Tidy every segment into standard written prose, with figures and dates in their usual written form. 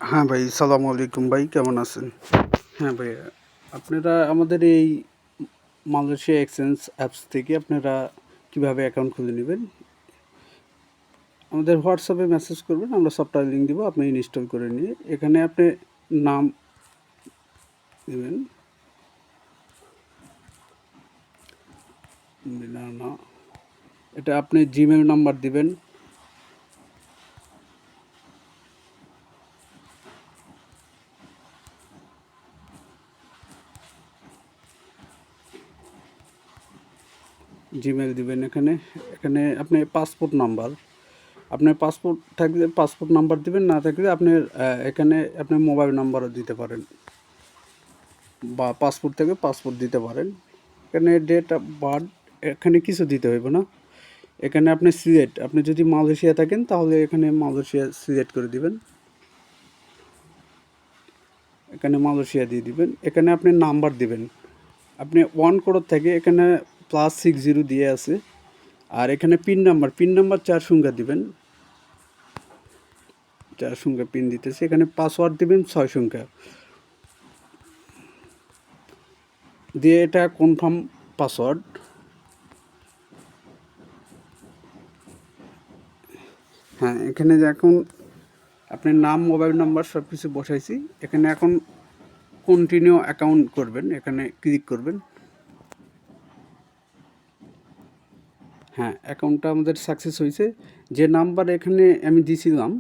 হ্যাঁ ভাই, সালামু আলাইকুম ভাই, কেমন আছেন? হ্যাঁ ভাইয়া, আপনারা আমাদের এই মালয়েশিয়া এক্সচেঞ্জ অ্যাপস থেকে আপনারা কিভাবে অ্যাকাউন্ট খুলে নেবেন, আমাদের হোয়াটসঅ্যাপে মেসেজ করবেন, আমরা সফটওয়্যার লিঙ্ক দিব, আপনি ইনস্টল করে নিয়ে এখানে আপনি নাম দেবেন, না, এটা আপনি জিমেল নাম্বার দিবেন, জিমেল দিবেন। এখানে এখানে আপনি পাসপোর্ট নাম্বার, আপনার পাসপোর্ট থাকলে পাসপোর্ট নাম্বার দিবেন, না থাকলে আপনার এখানে আপনার মোবাইল নাম্বারও দিতে পারেন, বা পাসপোর্ট থেকে পাসপোর্ট দিতে পারেন। এখানে ডেট অফ বার্থ এখানে কিছু দিতে হইব না। এখানে আপনি সিলেক্ট, আপনি যদি মালয়েশিয়া থাকেন তাহলে এখানে মালয়েশিয়া সিলেক্ট করে দিবেন, এখানে মালয়েশিয়া দিয়ে দিবেন। এখানে আপনি নাম্বার দিবেন, আপনি ওয়ান কোড থেকে এখানে +60 দিয়ে আছে। আর এখানে পিন নাম্বার 4 সংখ্যা দিবেন, 4 সংখ্যা পিন দিতেছে। এখানে পাসওয়ার্ড দিবেন 6 সংখ্যা দিয়ে, এটা কনফার্ম পাসওয়ার্ড। হ্যাঁ, এখানে যে এখন আপনার নাম, মোবাইল নাম্বার সব কিছু বসাইছি। এখানে এখন কন্টিনিউ অ্যাকাউন্ট করবেন, এখানে ক্লিক করবেন। হ্যাঁ, অ্যাকাউন্টটা আমাদের সাকসেস হয়েছে। যে নাম্বার এখানে আমি দিয়েছিলাম,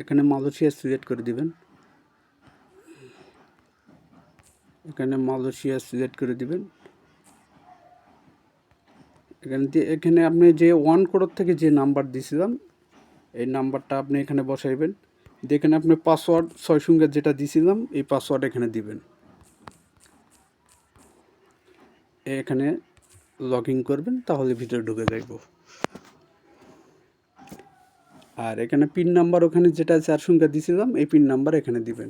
এখানে মালয়েশিয়া সিলেক্ট করে দিবেন, এখানে মালয়েশিয়া সিলেক্ট করে দিবেন। এখানে আপনি যে ওয়ান কোড থেকে যে নাম্বার দিয়েছিলাম, এই নাম্বারটা আপনি এখানে বসাইবেন। এখানে আপনি পাসওয়ার্ড 6 সংখ্যা যেটা দিয়েছিলাম, এই পাসওয়ার্ড এখানে দিবেন। এখানে লগ ইন করবেন, তাহলে ভিতরে ঢুকে যাইব। আর এখানে পিন নাম্বার ওখানে যেটা 4 সংখ্যা দিয়েছিলাম, এই পিন নাম্বার এখানে দিবেন,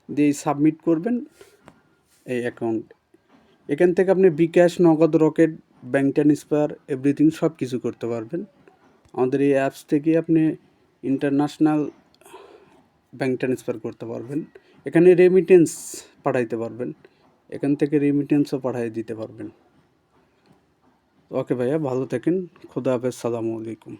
দিয়ে সাবমিট করবেন এই অ্যাকাউন্ট। এখান থেকে আপনি বিকাশ, নগদ, রকেট, ব্যাংক ট্রান্সফার, এভরিথিং সব কিছু করতে পারবেন। আমাদের এই অ্যাপস থেকে আপনি ইন্টারন্যাশনাল ব্যাংক ট্রান্সফার করতে পারবেন। এখানে রেমিটেন্স পাঠাইতে পারবেন, এখান থেকে রেমিটেন্সও পাঠিয়ে দিতে পারবেন। ওকে ভাইয়া, ভালো থাকেন, খুদা হাফেজ, সালামু আলাইকুম।